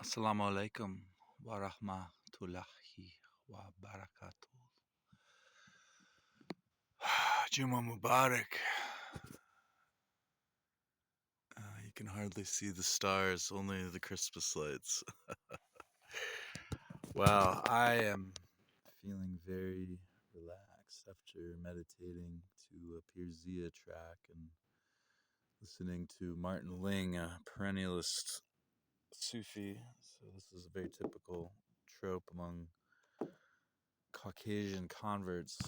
Assalamu alaikum wa rahmatullahi wa barakatuh. Juma Mubarak. You can hardly see the stars, only the Christmas lights. Wow, I am feeling very relaxed after meditating to a Pirzia track and listening to Martin Ling, a perennialist Sufi. So this is a very typical trope among Caucasian converts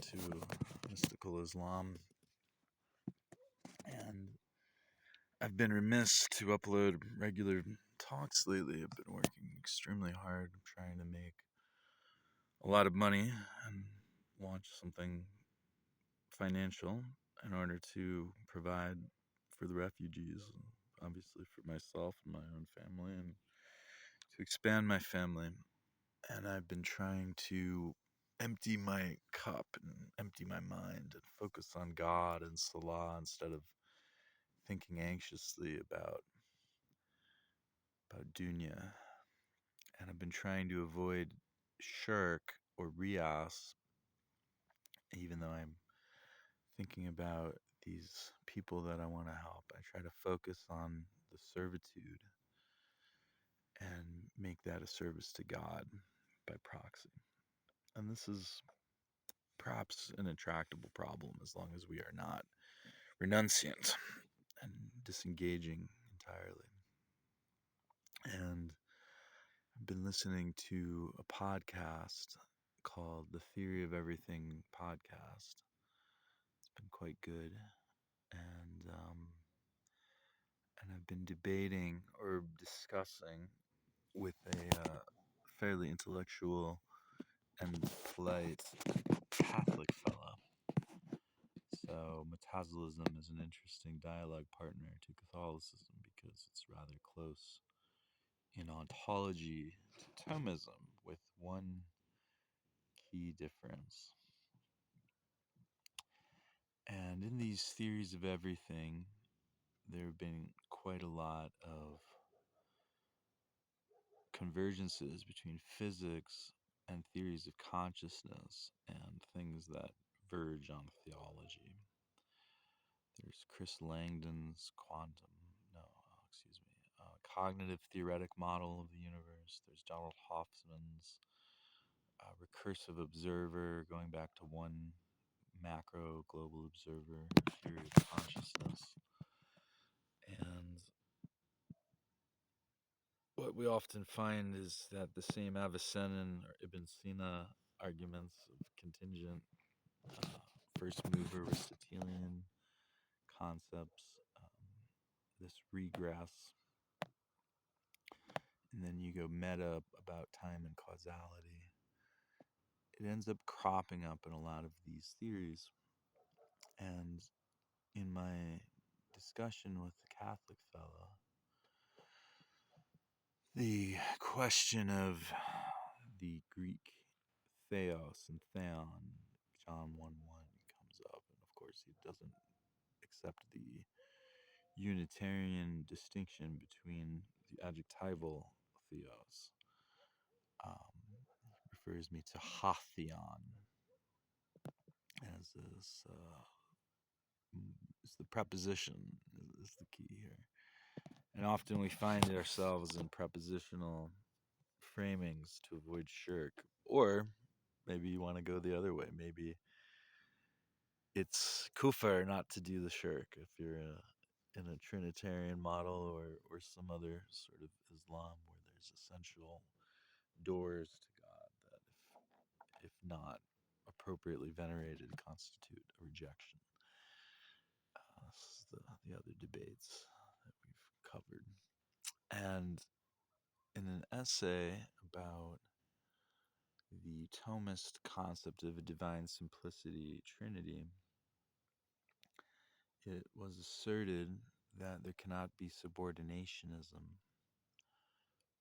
to mystical Islam. And I've been remiss to upload regular talks lately. I've been working extremely hard trying to make a lot of money and launch something financial in order to provide for the refugees, obviously for myself and my own family, and to expand my family. And I've been trying to empty my cup and empty my mind and focus on God and Salah instead of thinking anxiously about dunya. And I've been trying to avoid shirk or riyas, even though I'm thinking about these people that I want to help. I try to focus on the servitude and make that a service to God by proxy. And this is perhaps an intractable problem as long as we are not renunciant and disengaging entirely. And I've been listening to a podcast called The Theory of Everything podcast. It's been quite good. And I've been debating or discussing with a fairly intellectual and polite Catholic fella. So Metazolism is an interesting dialogue partner to Catholicism because it's rather close in ontology to Thomism, with one key difference. And in these theories of everything, there have been quite a lot of convergences between physics and theories of consciousness and things that verge on theology. There's Chris Langdon's cognitive theoretic model of the universe. There's Donald Hoffman's recursive observer, going back to one macro global observer theory of consciousness. And what we often find is that the same Avicenna or Ibn Sina arguments of contingent first mover Aristotelian concepts, this regress, and then you go meta about time and causality. It ends up cropping up in a lot of these theories. And in my discussion with the Catholic fellow, the question of the Greek theos and theon, John 1:1 comes up. And of course, he doesn't accept the Unitarian distinction between the adjectival theos. Refers me to Theon as this is the preposition is the key here. And often we find ourselves in prepositional framings to avoid shirk. Or maybe you want to go the other way. Maybe it's kufr not to do the shirk if you're in a Trinitarian model or some other sort of Islam where there's essential doors to God that, if not appropriately venerated, constitute a rejection. This is the other debates that we've covered. And in an essay about the Thomist concept of a divine simplicity trinity, it was asserted that there cannot be subordinationism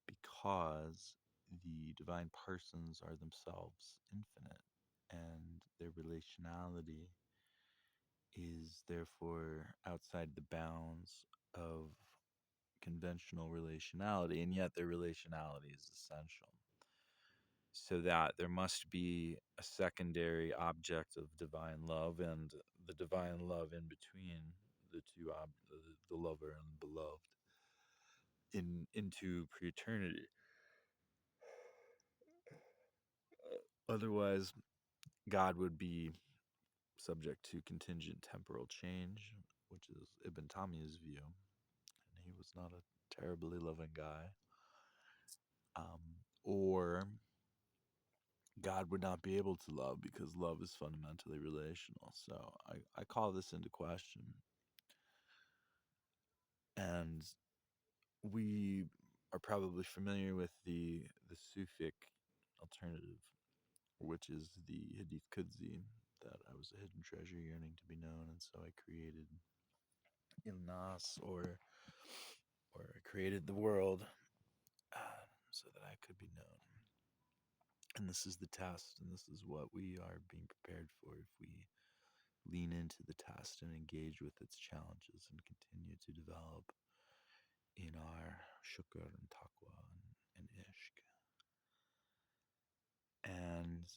because the divine persons are themselves infinite and their relationality is therefore outside the bounds of conventional relationality, and yet their relationality is essential. So that there must be a secondary object of divine love and the divine love in between the two, the lover and the beloved, into pre-eternity. Otherwise, God would be subject to contingent temporal change, which is Ibn Tamiya's view, and he was not a terribly loving guy. Or God would not be able to love because love is fundamentally relational. So I call this into question. And we are probably familiar with the Sufic alternative, which is the Hadith Qudsi, that I was a hidden treasure yearning to be known, and so I created Il-Nas, or I created the world so that I could be known. And this is the test, and this is what we are being prepared for if we lean into the test and engage with its challenges and continue to develop in our shukr and taqwa and ishq. And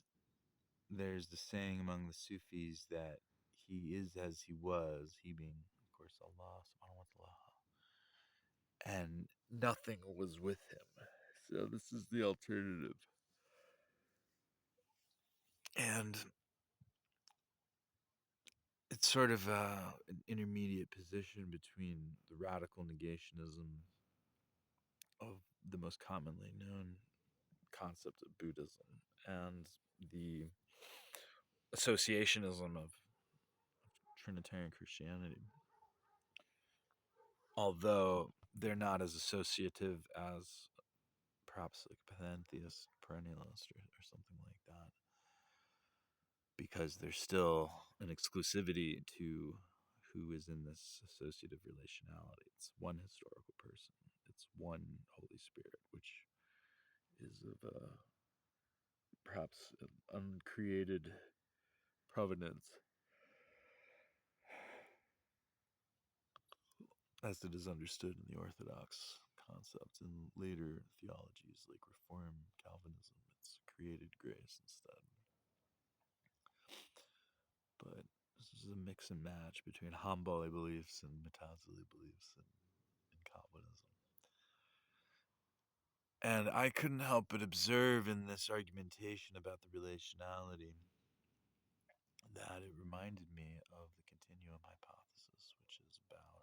there's the saying among the Sufis that he is as he was, he being, of course, Allah subhanahu wa ta'ala, and nothing was with him. So this is the alternative. And it's sort of an intermediate position between the radical negationism of the most commonly known concept of Buddhism and the associationism of Trinitarian Christianity. Although they're not as associative as perhaps like a pantheist, perennialist, or something like that, because there's still an exclusivity to who is in this associative relationality. It's one historical person. It's one Holy Spirit, which is of perhaps an uncreated provenance, as it is understood in the Orthodox concept. In later theologies like Reform Calvinism, it's created grace instead. But this is a mix and match between Hanbali beliefs and Mutazili beliefs in Calvinism. And I couldn't help but observe in this argumentation about the relationality that it reminded me of the continuum hypothesis, which is about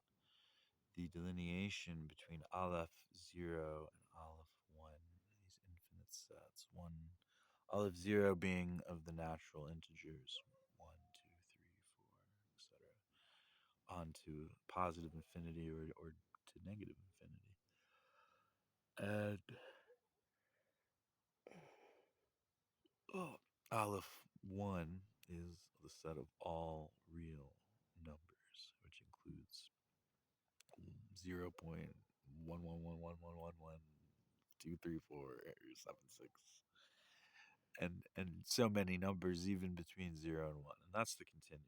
the delineation between Aleph 0 and Aleph 1, these infinite sets. Aleph 0 being of the natural integers, 1, 2, 3, 4, etc., onto positive infinity or to negative infinity. And Aleph 1 is the set of all real numbers, which includes 0.11111123476, and so many numbers even between 0 and 1, and that's the continuum.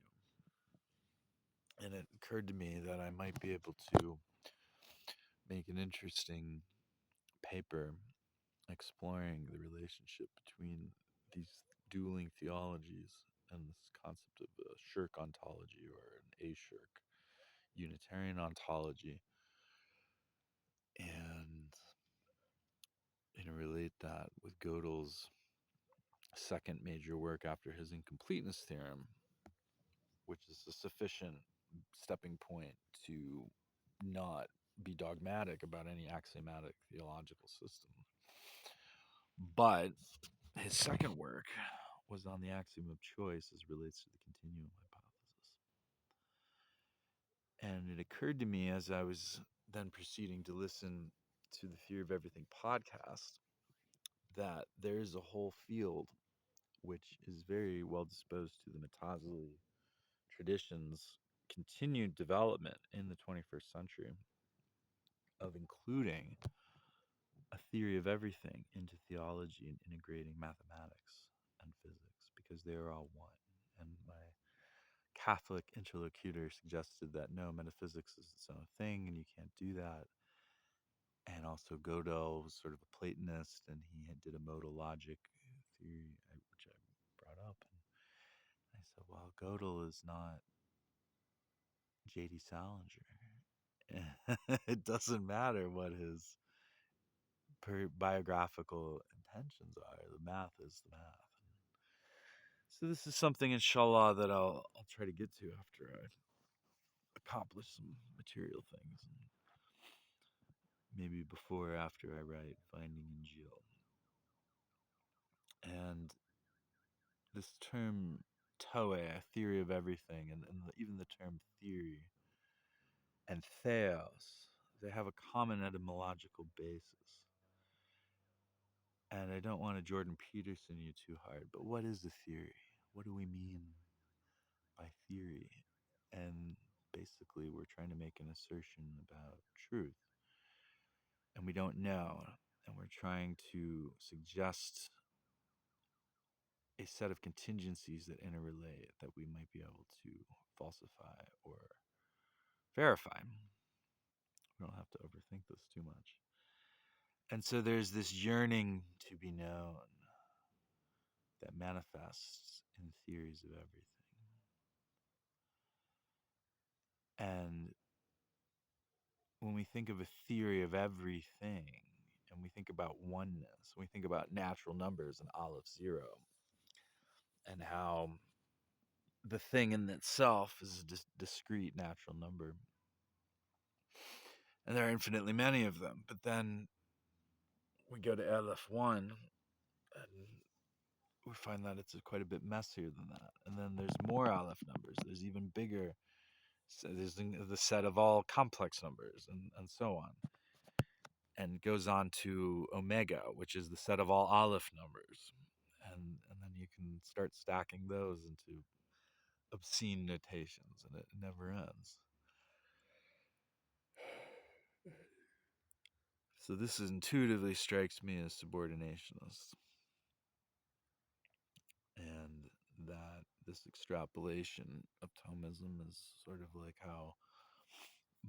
And it occurred to me that I might be able to make an interesting paper exploring the relationship between these dueling theologies and this concept of a shirk ontology or an a-shirk Unitarian ontology, and relate that with Gödel's second major work after his incompleteness theorem, which is a sufficient stepping point to not be dogmatic about any axiomatic theological system. But his second work was on the axiom of choice as relates to the continuum hypothesis. And it occurred to me as I was then proceeding to listen to the Theory of Everything podcast that there's a whole field which is very well disposed to the Mutazili tradition's continued development in the 21st century of including a theory of everything into theology and integrating mathematics and physics because they are all one. And my Catholic interlocutor suggested that no, metaphysics is its own thing and you can't do that. And also Gödel was sort of a Platonist, and he did a modal logic theory, which I brought up. And I said, well, Gödel is not J.D. Salinger. It doesn't matter what his biographical intentions are. The math is the math. So this is something, inshallah, that I'll try to get to after I accomplish some material things, and maybe before or after I write Finding Injil. And this term ToE, theory of everything, and even the term theory, and theos, they have a common etymological basis. And I don't want to Jordan Peterson you too hard, but what is a theory? What do we mean by theory? And basically, we're trying to make an assertion about truth, and we don't know, and we're trying to suggest a set of contingencies that interrelate that we might be able to falsify or verify. We don't have to overthink this too much. And so there's this yearning to be known that manifests in theories of everything. And when we think of a theory of everything, and we think about oneness, we think about natural numbers and Aleph zero, and how the thing in itself is a discrete natural number. And there are infinitely many of them. But then we go to Aleph 1, and we find that it's quite a bit messier than that. And then there's more Aleph numbers. There's even bigger. So there's the set of all complex numbers, and so on. And goes on to Omega, which is the set of all Aleph numbers. And then you can start stacking those into obscene notations, and it never ends. So this intuitively strikes me as subordinationist. And that this extrapolation of Thomism is sort of like how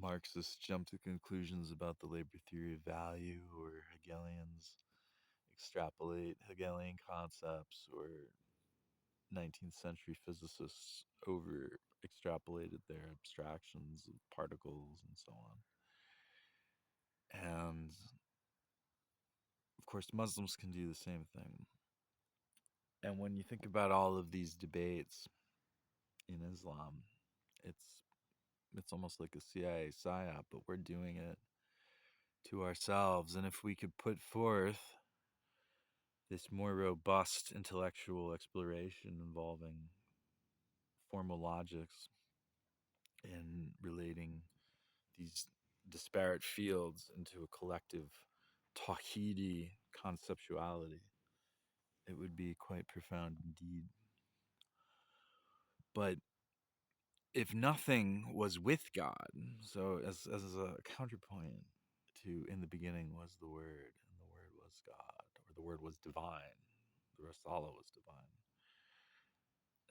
Marxists jump to conclusions about the labor theory of value, or Hegelians extrapolate Hegelian concepts, or 19th century physicists over extrapolated their abstractions of particles and so on. And of course, Muslims can do the same thing. And when you think about all of these debates in Islam, it's almost like a CIA psyop, but we're doing it to ourselves. And if we could put forth this more robust intellectual exploration involving formal logics and relating these disparate fields into a collective tawhidi conceptuality, it would be quite profound indeed. But if nothing was with God, so as a counterpoint to in the beginning was the Word, and the Word was God, or the Word was divine, the Rasala was divine.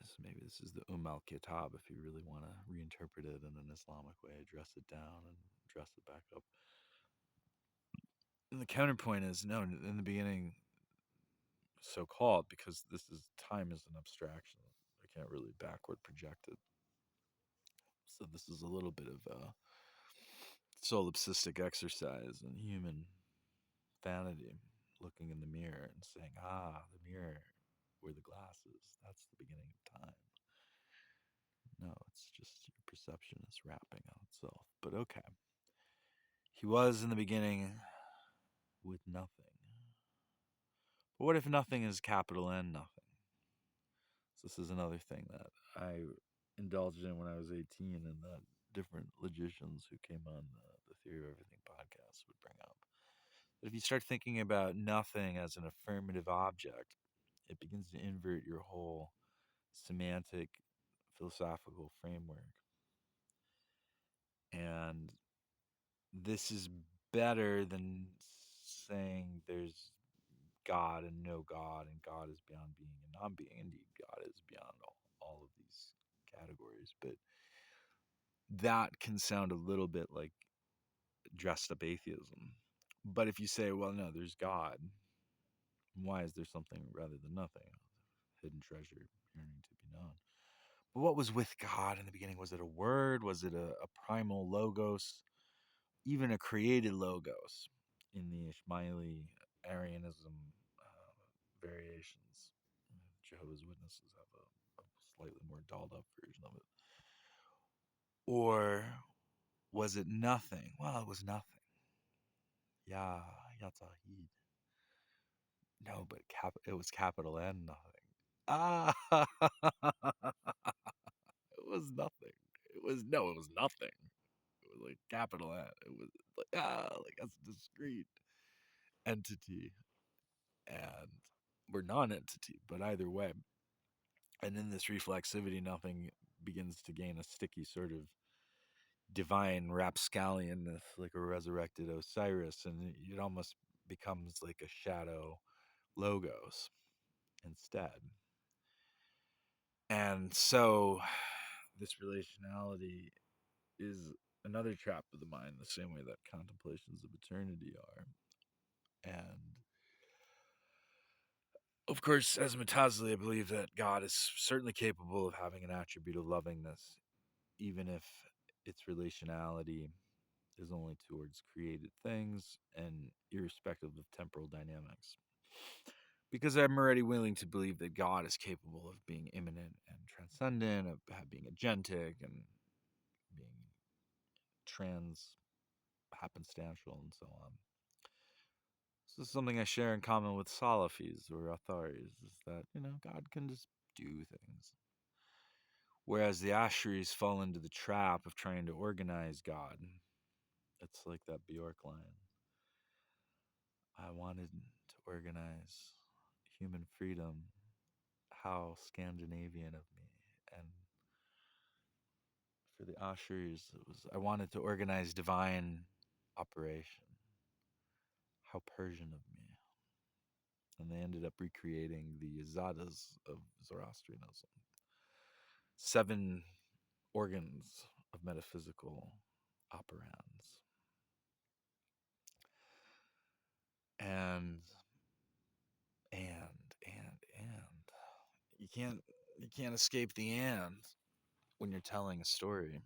So maybe this is the al Kitab, if you really want to reinterpret it in an Islamic way, dress it down and dress it back up. And the counterpoint is no, in the beginning, so called, because time is an abstraction. I can't really backward project it. So this is a little bit of a solipsistic exercise in human vanity, looking in the mirror and saying, the mirror where the glass is, that's the beginning of time. No, it's just your perception is wrapping on itself. But okay. He was in the beginning with nothing. But what if nothing is capital N nothing? So this is another thing that I indulged in when I was 18, and that different logicians who came on the Theory of Everything podcast would bring up. But if you start thinking about nothing as an affirmative object, it begins to invert your whole semantic philosophical framework. And this is better than saying there's God and no God, and God is beyond being and non-being. Indeed, God is beyond all of these categories. But that can sound a little bit like dressed up atheism. But if you say, well, no, there's God, why is there something rather than nothing? Hidden treasure yearning to be known. But what was with God in the beginning? Was it a word? Was it a primal logos? Even a created logos in the Ishmaeli Arianism variations. Jehovah's Witnesses have a slightly more dolled up version of it. Or was it nothing? Well, it was nothing. Yeah, Yatahid. No, but it was capital N nothing. Ah, it was nothing. It was no, it was nothing. It was like capital N. It was like that's a discrete entity, and we're non-entity. But either way, and in this reflexivity, nothing begins to gain a sticky sort of divine rapscallionness, like a resurrected Osiris, and it almost becomes like a shadow logos instead. And so this relationality is another trap of the mind, the same way that contemplations of eternity are. And of course, as Mutazili, I believe that God is certainly capable of having an attribute of lovingness, even if its relationality is only towards created things and irrespective of temporal dynamics. Because I'm already willing to believe that God is capable of being immanent and transcendent, of being agentic and being trans happenstantial and so on. This is something I share in common with Salafis or Atharis, is that, God can just do things. Whereas the Asheris fall into the trap of trying to organize God. It's like that Bjork line. I wanted to organize human freedom. How Scandinavian of me. And for the Asheris, it was I wanted to organize divine operation. How Persian of me. And they ended up recreating the Zadas of Zoroastrianism. 7 organs of metaphysical operands. And you can't escape the and when you're telling a story.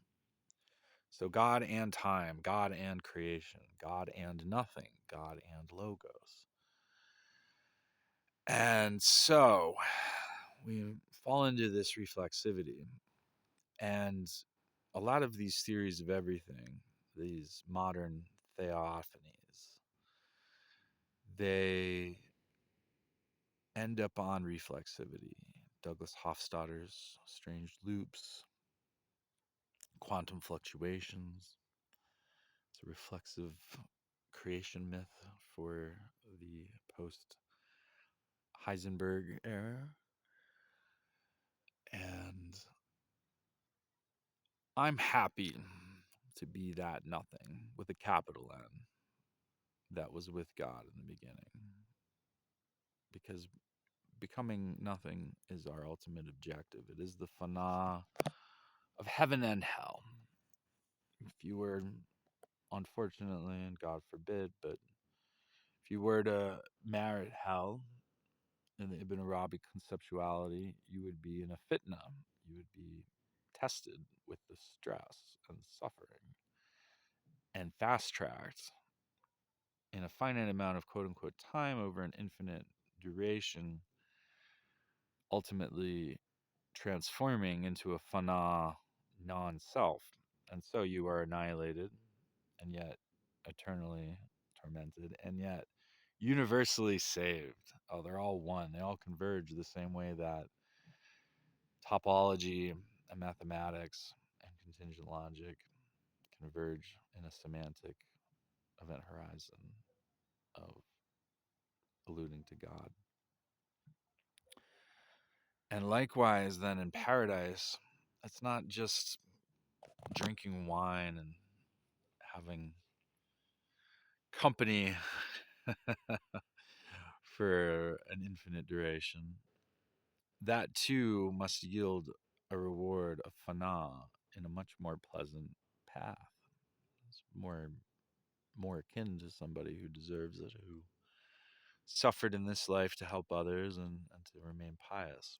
So God and time, God and creation, God and nothing, God and logos. And so we fall into this reflexivity. And a lot of these theories of everything, these modern theophanies, they end up on reflexivity. Douglas Hofstadter's strange loops, quantum fluctuations. It's a reflexive creation myth for the post Heisenberg era. And I'm happy to be that nothing with a capital N that was with God in the beginning. Because becoming nothing is our ultimate objective. It is the fana of heaven and hell. If you were, unfortunately, and God forbid, but if you were to merit hell in the Ibn Arabi conceptuality, you would be in a fitna. You would be tested with the stress and suffering and fast tracked in a finite amount of quote unquote time over an infinite duration, ultimately transforming into a fana non self. And so you are annihilated and yet eternally tormented and yet universally saved. Oh, they're all one. They all converge the same way that topology and mathematics and contingent logic converge in a semantic event horizon of alluding to God. And likewise, then in paradise, it's not just drinking wine and having company for an infinite duration. That too must yield a reward of fana in a much more pleasant path. It's more more akin to somebody who deserves it, who suffered in this life to help others and to remain pious.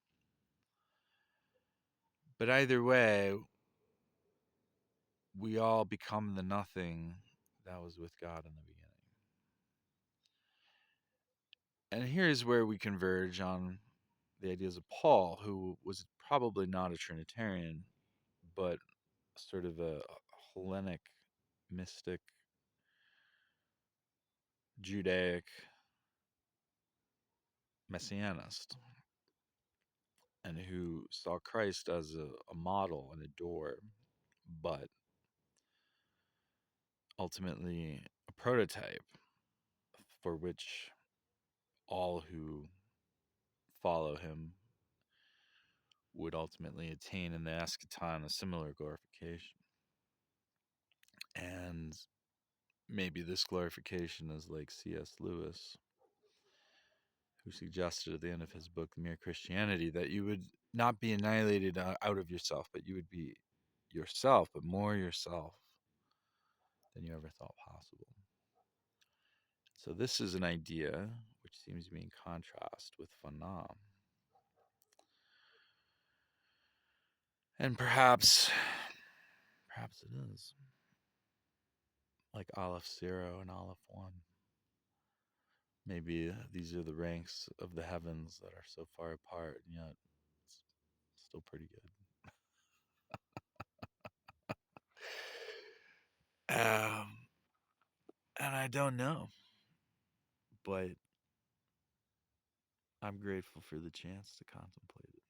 But either way, we all become the nothing that was with God in the beginning. And here's where we converge on the ideas of Paul, who was probably not a Trinitarian, but sort of a Hellenic, mystic, Judaic messianist, and who saw Christ as a model and a door, but ultimately a prototype for which all who follow him would ultimately attain in the eschaton a similar glorification. And maybe this glorification is like C.S. Lewis, who suggested at the end of his book, The Mere Christianity, that you would not be annihilated out of yourself, but you would be yourself, but more yourself than you ever thought possible. So this is an idea which seems to be in contrast with Fanon. And perhaps it is. Like Aleph 0 and Aleph 1. Maybe these are the ranks of the heavens that are so far apart, and yet it's still pretty good. And I don't know, but I'm grateful for the chance to contemplate it.